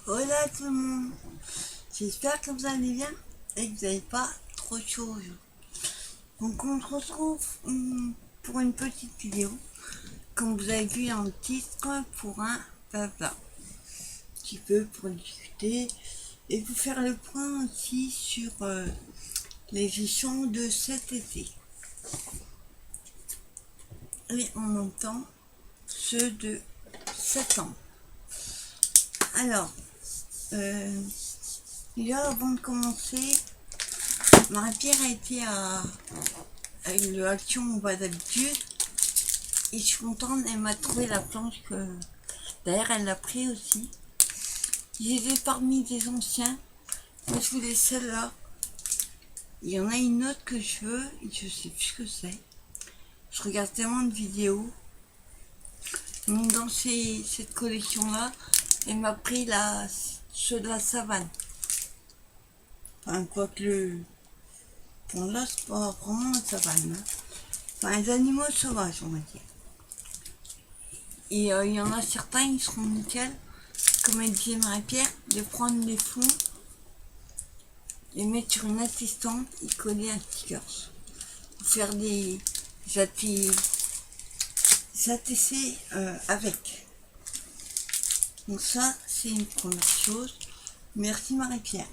Hola tout le monde, j'espère que vous allez bien et que vous n'avez pas trop chaud. Donc on se retrouve pour une petite vidéo, comme vous avez vu en titre, pour un blabla, un petit peu pour discuter et vous faire le point aussi sur les gestions de cet été et en même temps ceux de septembre. Alors, déjà avant de commencer, Marie-Pierre a été à une action où on va d'habitude et je suis contente, elle m'a trouvé la planche que d'ailleurs elle l'a pris aussi. J'ai parmi des anciens, moi je voulais celle-là. Il y en a une autre que je veux et je sais plus ce que c'est. Je regarde tellement de vidéos. Donc dans cette collection-là, elle m'a pris ceux de la savane. Enfin, quoique le... Bon là, c'est pas vraiment la savane. Hein. Enfin, les animaux sauvages, on va dire. Et il y en a certains, ils seront nickel. Comme elle disait Marie-Pierre, de prendre les fonds, les mettre sur une assistante et coller un sticker. Pour faire des ATC avec. Donc ça, c'est une première chose. Merci Marie-Pierre.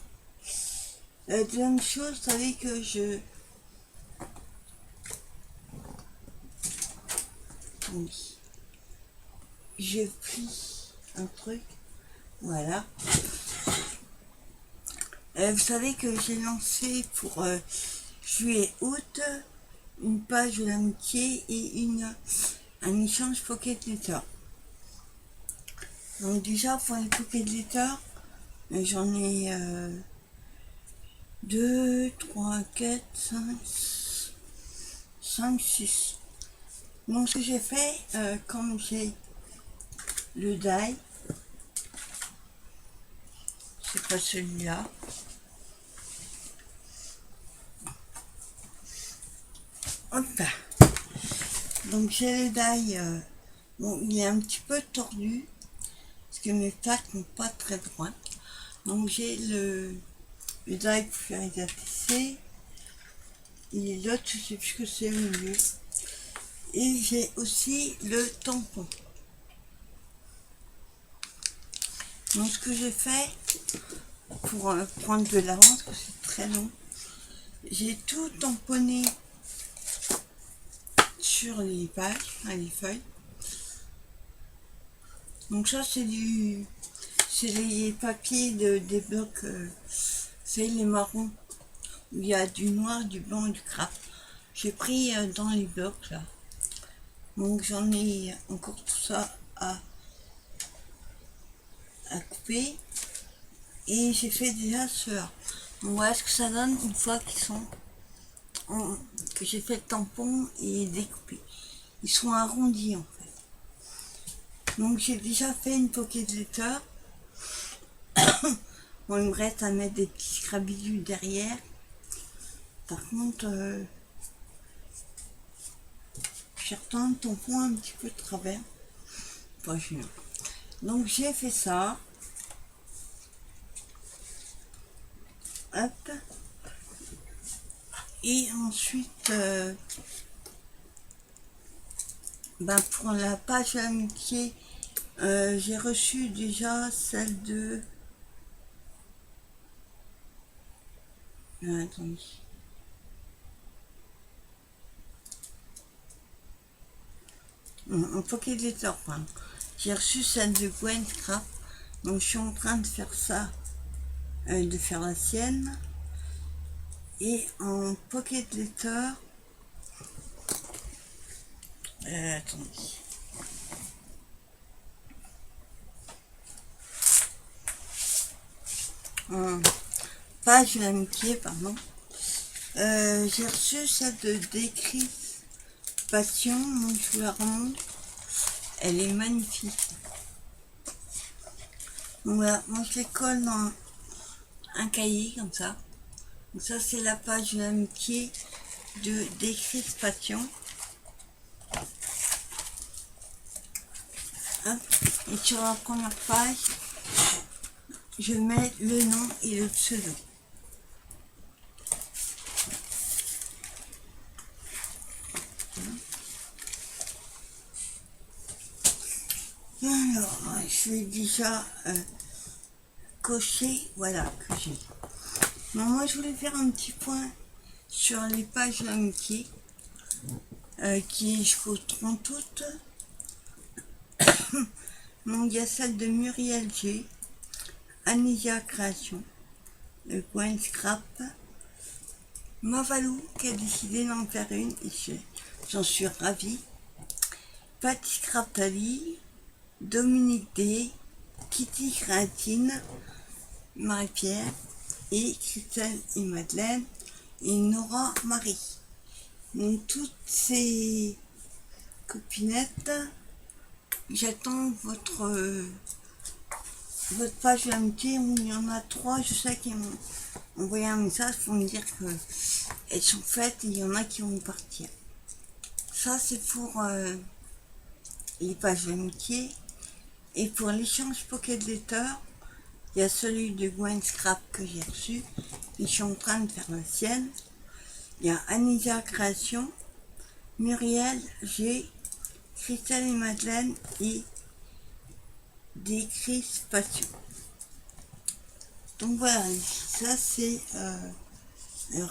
Deuxième chose, vous savez que oui, j'ai pris un truc. Voilà. Vous savez que j'ai lancé pour juillet-août une page de l'amitié et un échange Pocket Letter. Donc déjà pour les Pocket Letter, j'en ai 2, 3, 4, 5, 6. Donc ce que j'ai fait, comme j'ai le die, c'est pas celui-là. Hop là. Donc j'ai le die, bon il est un petit peu tordu, parce que mes plaques n'ont pas très droite. Donc j'ai le die pour faire les ATC, et l'autre je sais plus ce que c'est au milieu. Et j'ai aussi le tampon. Donc ce que j'ai fait, pour prendre de l'avance, parce que c'est très long, j'ai tout tamponné sur les pages, enfin les feuilles. Donc ça c'est les papiers des blocs, c'est les marrons, où il y a du noir, du blanc et du craft. J'ai pris dans les blocs là. Donc j'en ai encore tout ça à couper. Et j'ai fait déjà ceux-là. Donc voilà ce que ça donne une fois qu'ils sont que j'ai fait le tampon et découpé. Ils sont arrondis en fait. Donc j'ai déjà fait une pocket letter. Bon, il me reste à mettre des petits scrabidus derrière. Par contre, certains tampons un petit peu de travers. Pas gênant. Donc j'ai fait ça. Hop. Et ensuite, pour la page amitié, j'ai reçu déjà celle de... attendez. Un pocket letter, pardon. J'ai reçu celle de Gwen Craft. Donc je suis en train de faire ça, de faire la sienne. Et en pocket letter, attendez. En page d'amitié, pardon. J'ai reçu celle de Décrit Passion, donc je vous la remonte. Elle est magnifique. Donc voilà, moi je les colle dans un cahier comme ça. Donc ça c'est la page d'amitié de Décrit Passion. Hop. Et sur la première page, je mets le nom et le pseudo. Alors, je vais déjà cocher, voilà, que j'ai. Non, moi je voulais faire un petit point sur les pages d'amitié qui est jusqu'au 30 août. Donc il y a celle de Muriel G, Anésia Création, le Gwen Scrap, Mavalou qui a décidé d'en faire une, et j'en suis ravie, Patty Scraptali, Dominique D, Kitty Créatine, Marie-Pierre et Christelle et Madeleine et Nora Marie. Donc toutes ces copinettes, j'attends votre page d'amitié où il y en a 3, je sais qu'ils m'ont envoyé un message pour me dire que elles sont faites et il y en a qui vont partir. Ça c'est pour les pages d'amitié. Et pour l'échange Pocket Letter, il y a celui de Gwen Scrap que j'ai reçu. Et je suis en train de faire la sienne. Il y a Anisia Création, Muriel G, Christelle et Madeleine et des Chris Passion. Donc voilà, ça c'est un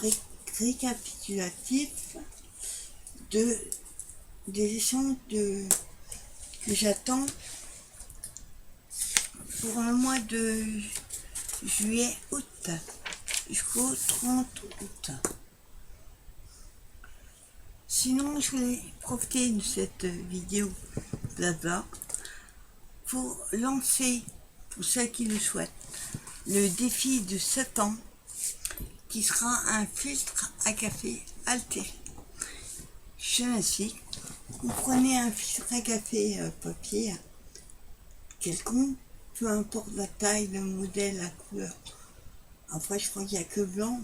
récapitulatif des échanges que j'attends pour le mois de juillet-août jusqu'au 30 août. Sinon, je voulais profiter de cette vidéo blabla pour lancer, pour ceux qui le souhaitent, le défi de 7 ans qui sera un filtre à café altéré. Je m'incite, vous prenez un filtre à café papier quelconque, peu importe la taille, le modèle, la couleur. Après, je crois qu'il n'y a que blanc.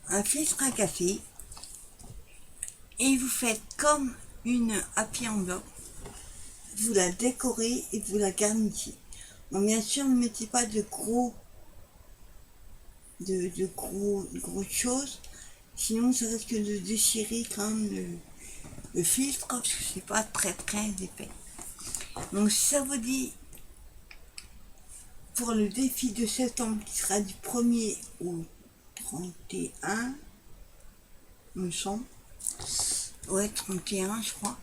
Un filtre à café. Et vous faites comme une happy envelope. Vous la décorez et vous la garnissez. Bon, bien sûr, ne mettez pas de grosses choses. Sinon, ça risque de déchirer quand même le filtre. Parce que c'est pas très épais. Donc, si ça vous dit, pour le défi de septembre qui sera du 1er au 31, me semble. Ouais, 31 je crois.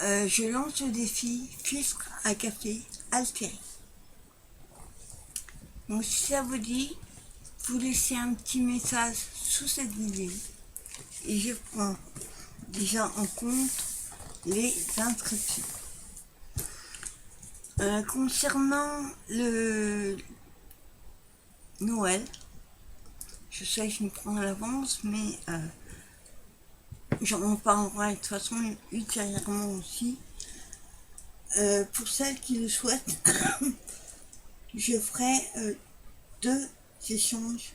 Je lance le défi filtre à café altéré. Donc si ça vous dit, vous laissez un petit message sous cette vidéo et je prends déjà en compte les inscriptions. Concernant le Noël, je sais que je me prends à l'avance, mais j'en parlerai de toute façon ultérieurement aussi. Pour celles qui le souhaitent, je ferai 2 échanges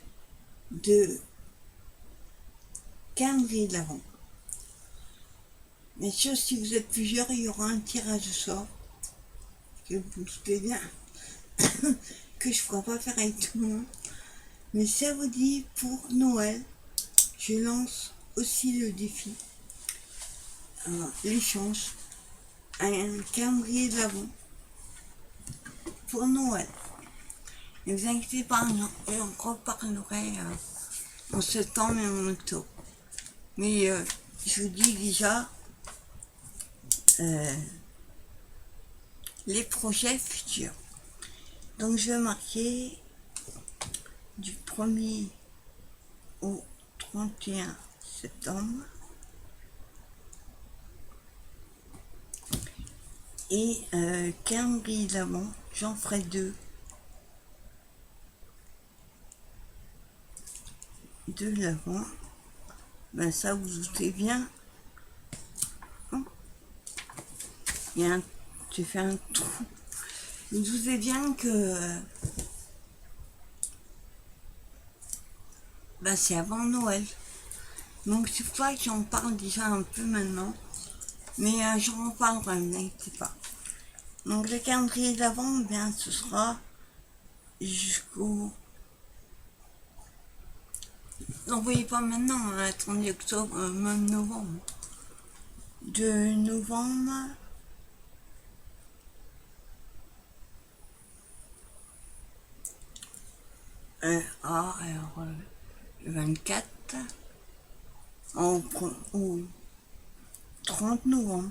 de calendrier de l'Avent. Bien sûr, si vous êtes plusieurs, il y aura un tirage au sort. Que vous vous doutez bien que je ne pourrai pas faire avec tout le monde. Mais ça vous dit, pour Noël, je lance aussi le défi, l'échange, un calendrier de l'Avent pour Noël. Ne vous inquiétez pas, j'en reparlerai en septembre et en octobre. Mais je vous dis déjà les projets futurs. Donc je vais marquer du 1er au 31 septembre. Et calendrier d'avant, j'en ferai 2. De l'avant. Ben ça vous doutez bien. J'ai fait un trou. Vous doutez bien que c'est avant Noël. Donc c'est pour ça que j'en parle déjà un peu maintenant. Mais j'en parlerai, n'inquiétez pas. Donc le calendrier d'avant, ce sera jusqu'au... N'envoyez pas maintenant, hein, attendez octobre, même novembre. De novembre le 24 au 30 novembre.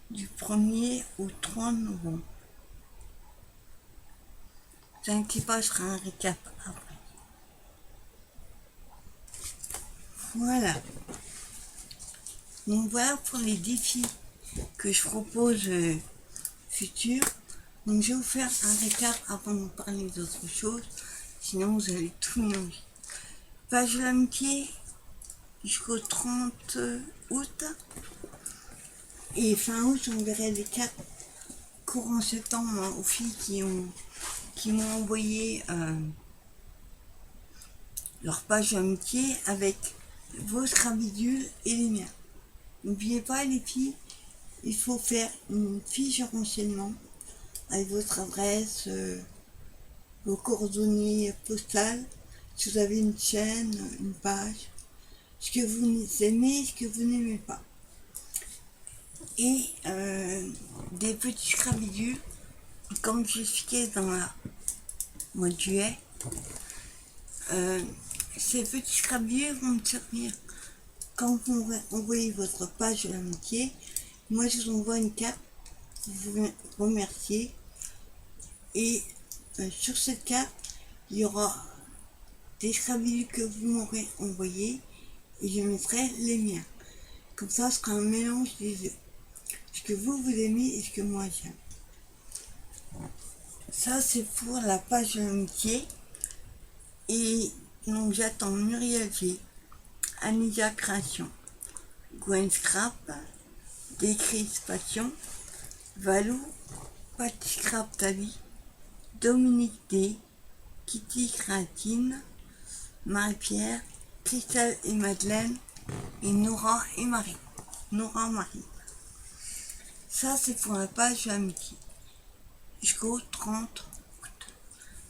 Du 1er au 3 novembre. Ne vous inquiétez pas, je ferai un récap après. Voilà. Donc voilà pour les défis que je propose futurs. Donc je vais vous faire un récap avant de parler d'autres choses. Sinon vous allez tout mélanger. Page de l'amitié jusqu'au 30 août. Et fin août, on verrait les cartes courant septembre aux filles qui m'ont envoyé leur page d'amitié avec vos scrabidules et les miens. N'oubliez pas les filles, il faut faire une fiche de renseignement avec votre adresse, vos coordonnées postales, si vous avez une chaîne, une page, ce que vous aimez, ce que vous n'aimez pas. Et des petits scrabidules, comme j'expliquais dans le mois de juillet. Ces petits scrabidules vont me servir quand vous envoyez votre page de l'amitié. Moi, je vous envoie une carte pour vous remercier. Et sur cette carte, il y aura des scrabidules que vous m'aurez envoyés et je mettrai les miens. Comme ça, ce sera un mélange des deux. Ce que vous aimez et ce que moi j'aime. Ça, c'est pour la page de l'amitié. Et donc, j'attends Muriel G, Anisia Création, Gwen Scrap, Décrispation, Valou, Patty Scrap Tavi, Dominique D, Kitty Créatine, Marie-Pierre, Christelle et Madeleine, et Nora et Marie. Nora Marie. Ça, c'est pour la page de l'amitié. Jusqu'au 30 août.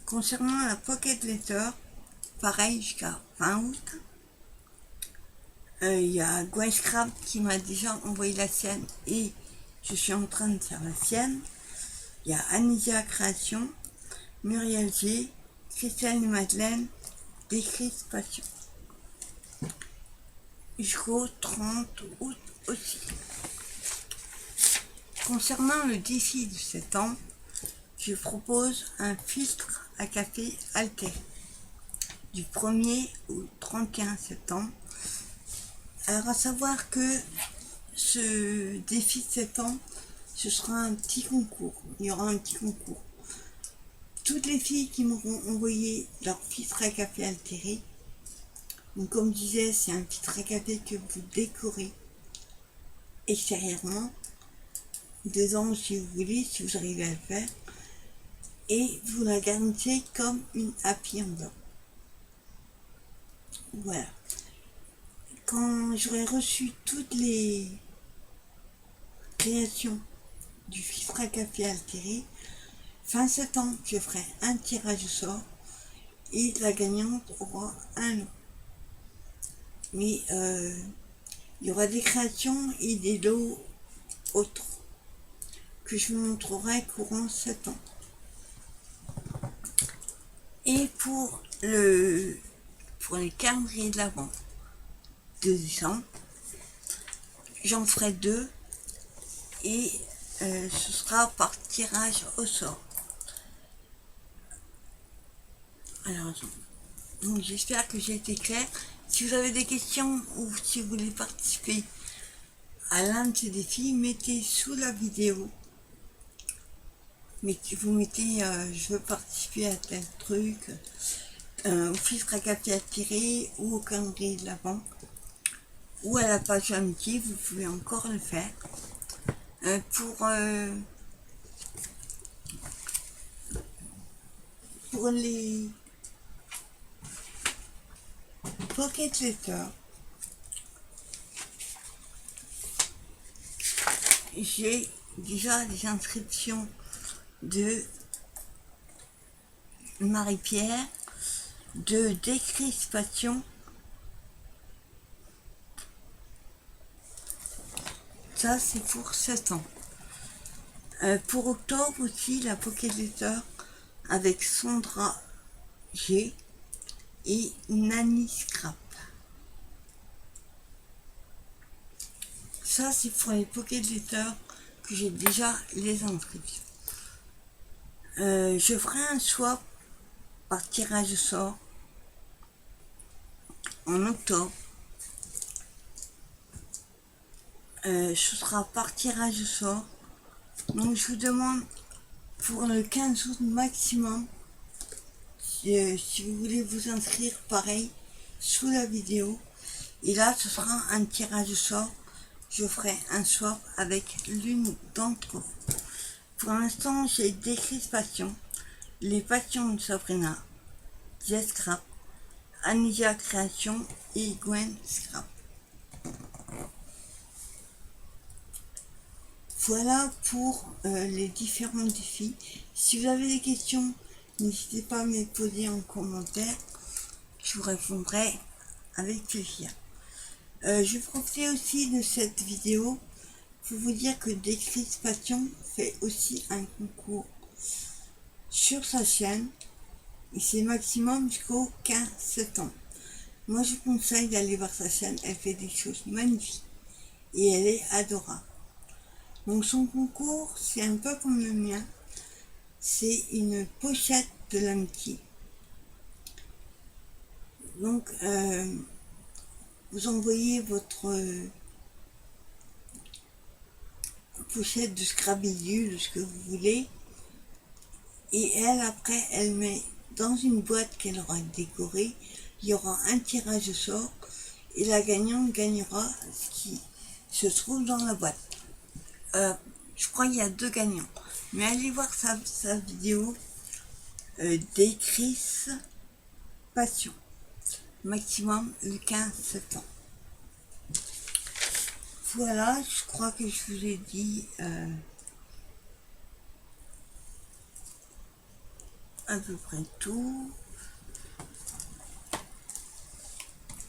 Concernant la Pocket Letter, pareil jusqu'à fin août. Il y a Gwen Scrap qui m'a déjà envoyé la sienne et je suis en train de faire la sienne. Il y a Anisia Création, Muriel G, Christelle et Madeleine, Décrispation. Jusqu'au 30 août aussi. Concernant le défi de 7 ans, je propose un filtre à café altéré du 1er au 31 septembre. Alors à savoir que ce défi de 7 ans, ce sera un petit concours. Il y aura un petit concours. Toutes les filles qui m'auront envoyé leur filtre à café altéré, donc comme je disais, c'est un filtre à café que vous décorez extérieurement, dedans si vous voulez, si vous arrivez à le faire, et vous la garnissez comme une happy envelope. Voilà. Quand j'aurai reçu toutes les créations du filtre à café altéré, fin septembre, je ferai un tirage au sort et la gagnante aura un lot. Mais il y aura des créations et des lots autres que je vous montrerai courant septembre. Et pour les calendriers de l'Avent de décembre, j'en ferai 2 et ce sera par tirage au sort. Alors, donc j'espère que j'ai été claire. Si vous avez des questions ou si vous voulez participer à l'un de ces défis, mettez sous la vidéo. Mais vous mettez je veux participer à tel truc, au filtre à café attiré ou au calendrier de l'Avent ou à la page amitié, vous pouvez encore le faire. Pour les Pocket Letters, j'ai déjà des inscriptions de Marie-Pierre de décrispation. Ça, c'est pour 7 ans. Pour octobre aussi, la Pocket Letter avec Sandra G et Nani Scrap. Ça, c'est pour les Pocket Letters que j'ai déjà les inscriptions. Je ferai un swap par tirage au sort en octobre. Ce sera par tirage au sort. Donc je vous demande pour le 15 août maximum, si vous voulez vous inscrire, pareil, sous la vidéo. Et là, ce sera un tirage au sort. Je ferai un swap avec l'une d'entre vous. Pour l'instant, j'ai Décrispation, Les Passions de Sabrina, Jess Scrap, Anisia Création et Gwen Scrap. Voilà pour les différents défis. Si vous avez des questions, n'hésitez pas à me les poser en commentaire. Je vous répondrai avec plaisir. Je vais profiter aussi de cette vidéo pour vous dire que Décrispation fait aussi un concours sur sa chaîne. Et c'est maximum jusqu'au 15 septembre. Moi, je vous conseille d'aller voir sa chaîne. Elle fait des choses magnifiques. Et elle est adorable. Donc son concours, c'est un peu comme le mien. C'est une pochette de l'amitié. Donc, vous envoyez votre pochette de Scrabidule, de ce que vous voulez. Et elle, après, elle met dans une boîte qu'elle aura décorée. Il y aura un tirage au sort. Et la gagnante gagnera ce qui se trouve dans la boîte. Je crois qu'il y a 2 gagnants. Mais allez voir sa vidéo Décrispation. Maximum le 15 septembre. Voilà, je crois que je vous ai dit à peu près tout.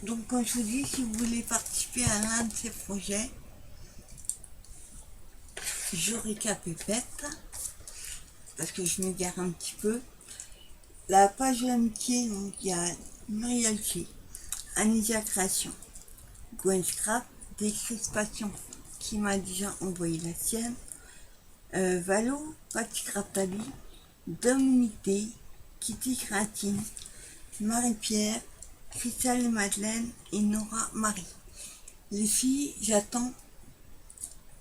Donc comme je vous dis, si vous voulez participer à l'un de ces projets, Jorica Pépette, parce que je m'égare un petit peu. La page de l'amitié, donc il y a Muriel G, Anisia Création, Gwen Scrap, Décrispation qui m'a déjà envoyé la sienne, Valo, Patti Craptali, Dominique D, Kitty Créatine, Marie-Pierre, Christelle et Madeleine et Nora Marie. Les filles, j'attends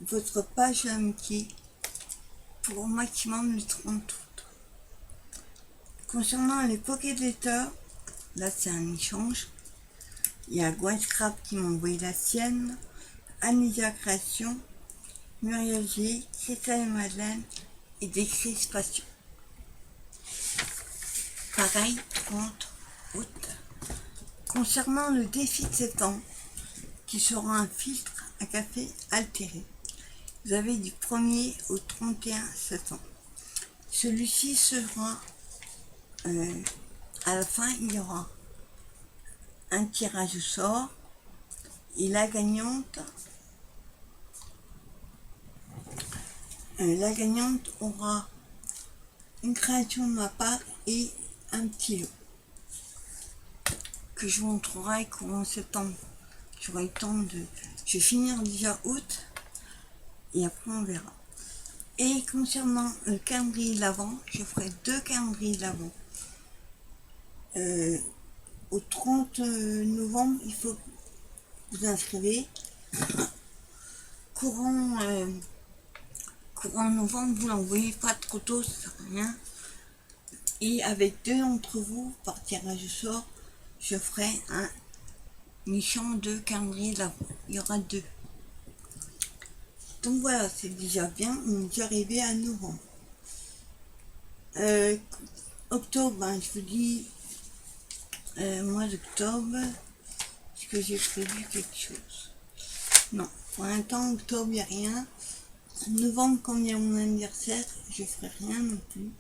votre page d'amitié pour au maximum le 30 août. Concernant les Pocket Letters, là c'est un échange. Il y a Gwen Scrap qui m'a envoyé la sienne, Anisia Création, Muriel G, Christelle et Madeleine et Décrispation. Pareil, 30 août. Concernant le défi de 7 ans, qui sera un filtre à café altéré, vous avez du 1er au 31 septembre. Celui-ci sera, à la fin, il y aura un tirage au sort et la gagnante aura une création de ma part et un petit lot que je vous montrerai courant septembre. J'aurai le temps de... Je vais finir déjà août et après on verra. Et concernant le calendrier de l'Avent, je ferai 2 calendriers de l'Avent. Au 30 novembre, il faut que vous inscrivez. Courant novembre, vous l'envoyez pas trop tôt, ça sert à rien. Et avec 2 d'entre vous, par tirage au sort, je ferai un mission de calendrier de l'Avent. Il y aura 2. Donc voilà, c'est déjà bien, on est déjà arrivé à novembre. Octobre, ben, je vous dis, mois d'octobre, est-ce que j'ai prévu quelque chose? Non, pour l'instant, octobre, il n'y a rien. Novembre, comme il y a mon anniversaire, je ferai rien non plus.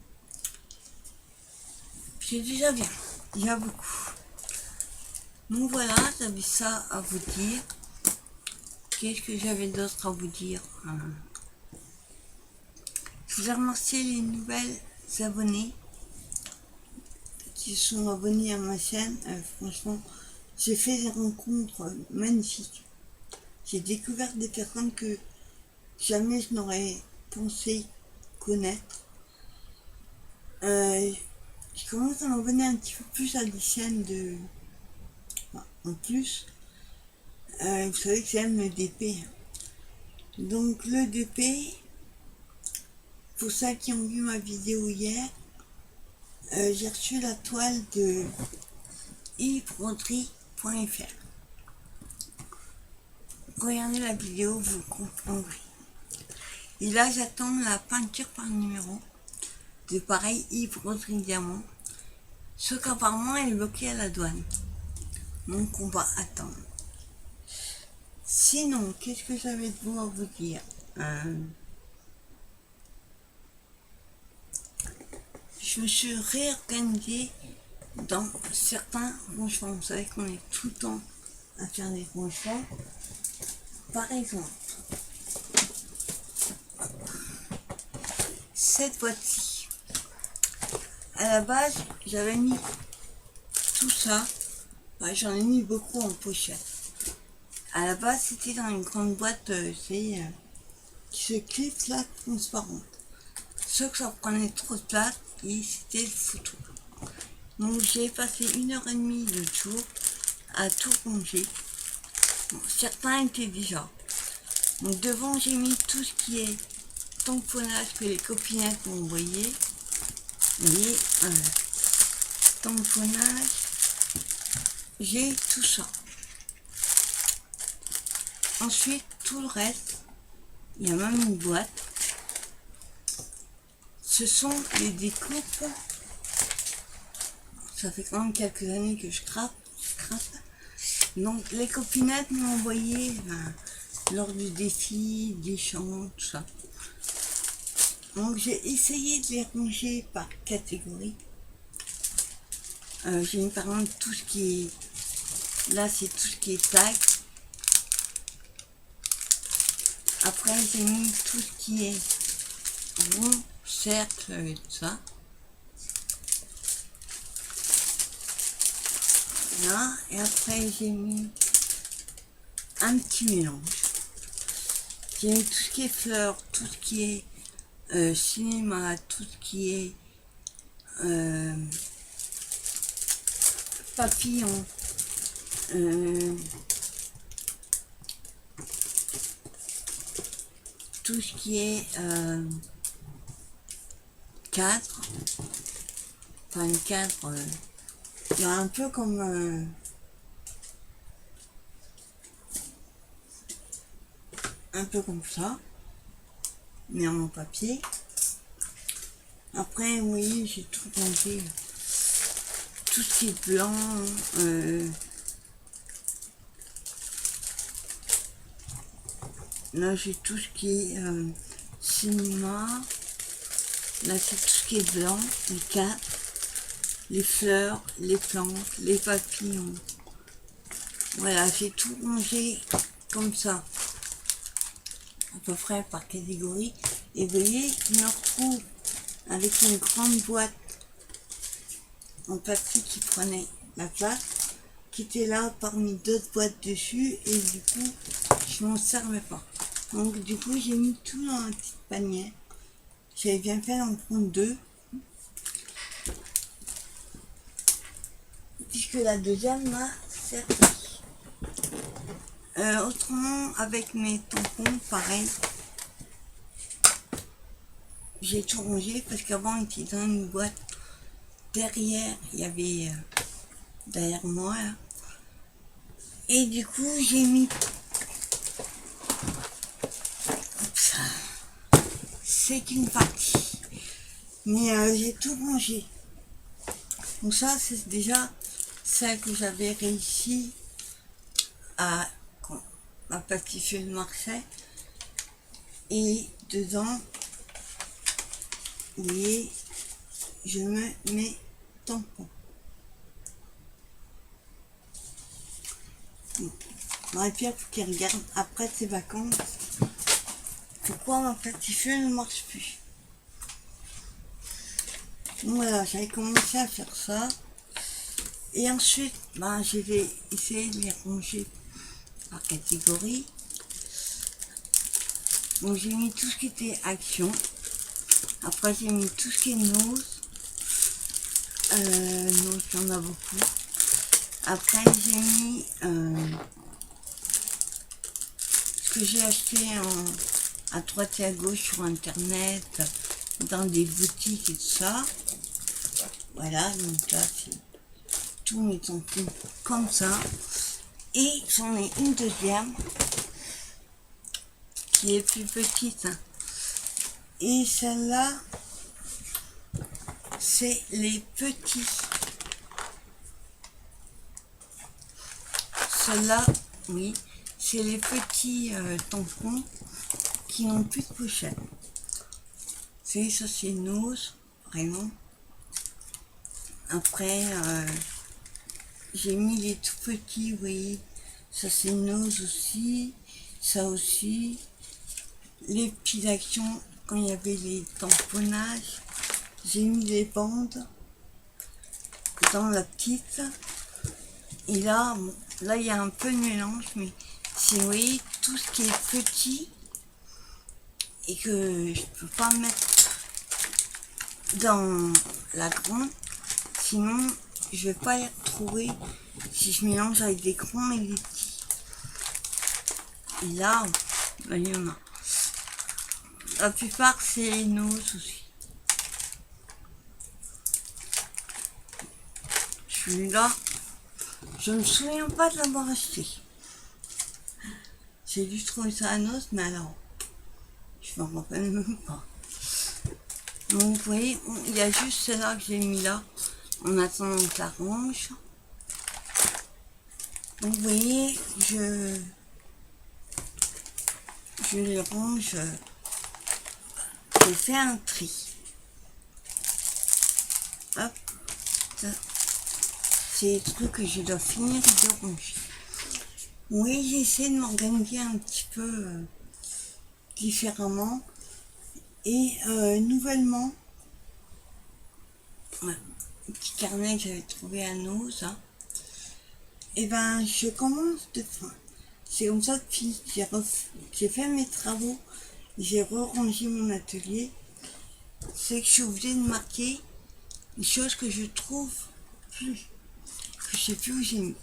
C'est déjà bien, il y a beaucoup. Donc voilà, j'avais ça à vous dire. Qu'est-ce que j'avais d'autre à vous dire? Je voulais remercier les nouvelles abonnés qui sont abonnés à ma chaîne. Franchement, j'ai fait des rencontres magnifiques. J'ai découvert des personnes que jamais je n'aurais pensé connaître. Je commence à m'abonner un petit peu plus à des chaînes de... Enfin, en plus, vous savez que j'aime le DP. Donc le DP, pour ceux qui ont vu ma vidéo hier, j'ai reçu la toile de yvesbroderie.fr. Regardez la vidéo, vous comprendrez. Et là, j'attends la peinture par numéro de pareil Yves Broderie Diamant. Ce qu'apparemment elle est bloquée à la douane. Donc on va attendre. Sinon, qu'est-ce que j'avais de bon à vous dire? Je me suis réorganisée dans certains rangements. Vous savez qu'on est tout le temps à faire des rangements. Par exemple, cette boîte-ci. À la base, j'avais mis tout ça. J'en ai mis beaucoup en pochette. À la base, c'était dans une grande boîte qui se clip là, transparente. Sauf que ça prenait trop de place et c'était le foutu. Donc j'ai passé 1h30 le jour à tout ranger. Bon, certains étaient déjà. Donc devant j'ai mis tout ce qui est tamponnage que les copinettes m'ont envoyé. Et tamponnage, j'ai tout ça. Ensuite tout le reste, il y a même une boîte. Ce sont les découpes. Ça fait quand même quelques années que je crappe. Donc les copinettes m'ont envoyé lors du défi, des chants, tout ça. Donc j'ai essayé de les ranger par catégorie. J'ai mis par exemple tout ce qui est... Là c'est tout ce qui est tag. Après j'ai mis tout ce qui est rond, cercle et tout ça. Là, et après j'ai mis un petit mélange. J'ai mis tout ce qui est fleurs, tout ce qui est cinéma, tout ce qui est papillon, tout ce qui est cadre, enfin une cadre, il y a un peu comme ça, mais en papier. Après, oui, j'ai tout rangé, tout ce qui est blanc, là j'ai tout ce qui est cinéma, là c'est tout ce qui est blanc, les cadres, les fleurs, les plantes, les papillons. Voilà, j'ai tout rangé comme ça, à peu près par catégorie. Et vous voyez, je me retrouve avec une grande boîte en papier qui prenait la place, qui était là parmi d'autres boîtes dessus, et du coup, je m'en servais pas. Donc du coup, j'ai mis tout dans un petit panier. J'avais bien fait d'en prendre 2. Puisque la deuxième m'a servi. Autrement, avec mes tampons, pareil. J'ai tout rangé parce qu'avant, il était dans une boîte. Derrière, il y avait derrière moi. Là. Et du coup, j'ai mis... Ça, c'est une partie. Mais j'ai tout rangé. Donc ça, c'est déjà celle que j'avais réussi à pacifier le marché. Et dedans, vous voyez, je me mets tampons. Marie-Pierre, faut qu'elle regarde après ses vacances pourquoi ma platifeu ne marche plus. Donc voilà, j'avais commencé à faire ça. Et ensuite, je vais essayer de les ranger par catégorie. Donc j'ai mis tout ce qui était action. Après j'ai mis tout ce qui est nose. Nose, il y en a beaucoup. Après j'ai mis ce que j'ai acheté à droite et à gauche sur internet, dans des boutiques et tout ça. Voilà, donc là c'est tous mes tampons comme ça. Et j'en ai une deuxième qui est plus petite. Et celle-là, c'est les petits. Celle-là, oui, c'est les petits tampons qui n'ont plus de pochette. C'est ça, c'est nose, vraiment. Après, j'ai mis les tout petits, vous voyez. Ça, c'est nose aussi. Ça aussi. Les petites actions, quand il y avait les tamponnages, j'ai mis les bandes dans la petite. Et là, bon, là, il y a un peu de mélange, mais c'est, vous voyez, tout ce qui est petit et que je peux pas mettre dans la grande, sinon je vais pas les retrouver si je mélange avec des grands et des petits. Et là, il y en a. La plupart c'est nos aussi. Celui-là, je me souviens pas de l'avoir acheté. J'ai dû trouver ça à Nos, mais alors, je m'en rappelle même pas. Donc vous voyez, il y a juste celle-là que j'ai mis là, en attendant que ça range. Donc vous voyez, je les range, je fais un tri. Hop, ça, c'est les trucs que je dois finir de ranger. Oui, j'essaie de m'organiser un petit peu différemment. Et nouvellement, un petit carnet que j'avais trouvé à Nose, hein, et ben je commence de fin. C'est comme ça que j'ai fait mes travaux, j'ai re-rangé mon atelier. C'est que je suis obligée de marquer les choses que je trouve plus, que je sais plus où j'ai mis.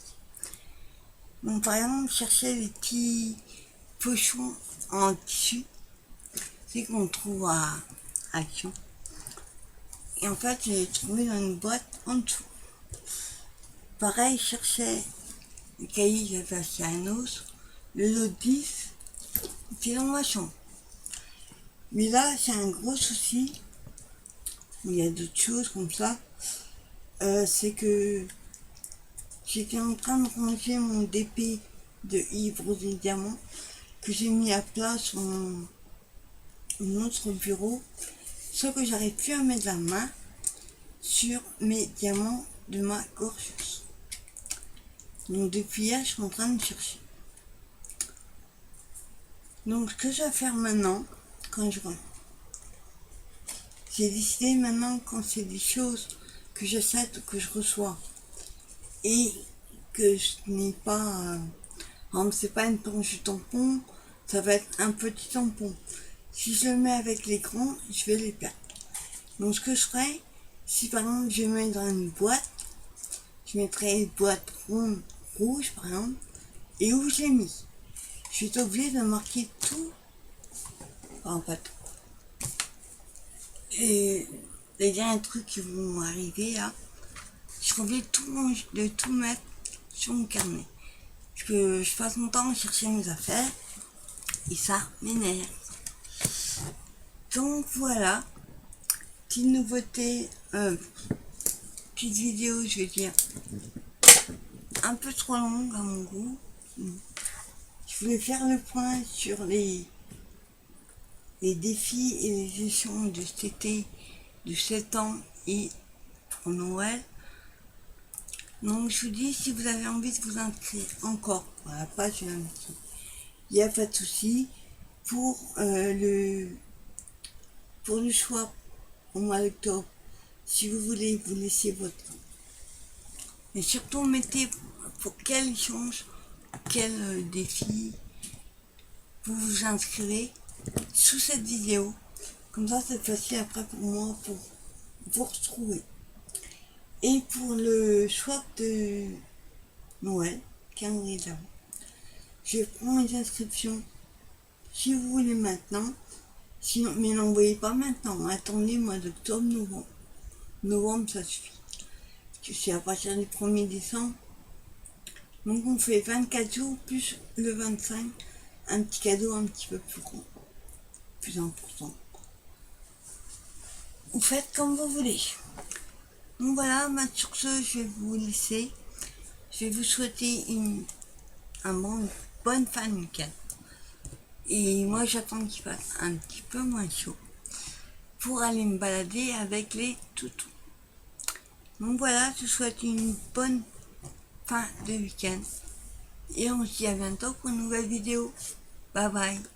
Donc par exemple, chercher les petits pochons en tissu, c'est qu'on trouve à Action. Et en fait, j'ai trouvé dans une boîte en dessous. Pareil, je cherchais le cahier que j'avais acheté à Nos, le lot 10, était dans ma chambre. Mais là, c'est un gros souci. Il y a d'autres choses comme ça. C'est que j'étais en train de ranger mon DP de Yves Rose et Diamant que j'ai mis à plat sur mon autre bureau, sauf que j'arrive plus à mettre la main sur mes diamants de ma Gorgeous. Donc depuis hier, je suis en train de chercher. Donc ce que je vais faire maintenant, quand j'ai décidé maintenant, quand c'est des choses que j'achète ou que je reçois et que je n'ai pas, c'est pas une planche de tampon, ça va être un petit tampon. Si je le mets avec les grands, je vais les perdre. Donc ce que je ferai, si par exemple je mets dans une boîte, je mettrai une boîte ronde rouge par exemple, et où je l'ai mis. Je suis obligée de marquer tout en fait. Et les derniers trucs qui vont arriver là, je suis obligée de tout mettre sur mon carnet. Parce que je passe mon temps à chercher mes affaires et ça m'énerve. Donc voilà, petite nouveauté, petite vidéo, je vais dire, un peu trop longue à mon goût. Je voulais faire le point sur les défis et les gestions de cet été de 7 ans et pour Noël. Donc je vous dis, si vous avez envie de vous inscrire encore à la page de l'amitié, il n'y a pas de souci. Pour le choix au mois d'octobre, si vous voulez vous laisser votre temps. Et surtout mettez pour quel échange, quel défi vous vous inscrivez sous cette vidéo. Comme ça c'est facile après pour moi pour vous retrouver. Et pour le choix de Noël, calendrier d'avant, je prends les inscriptions si vous voulez maintenant. Sinon, mais n'envoyez pas maintenant, attendez mois d'octobre, novembre. Novembre, ça suffit. C'est à partir du 1er décembre. Donc on fait 24 jours plus le 25, un petit cadeau un petit peu plus grand, plus important. Vous faites comme vous voulez. Donc voilà, sur ce, je vais vous laisser. Je vais vous souhaiter une bonne fin de week-end. Et moi j'attends qu'il fasse un petit peu moins chaud pour aller me balader avec les toutous. Donc voilà, je vous souhaite une bonne fin de week-end. Et on se dit à bientôt pour une nouvelle vidéo. Bye bye.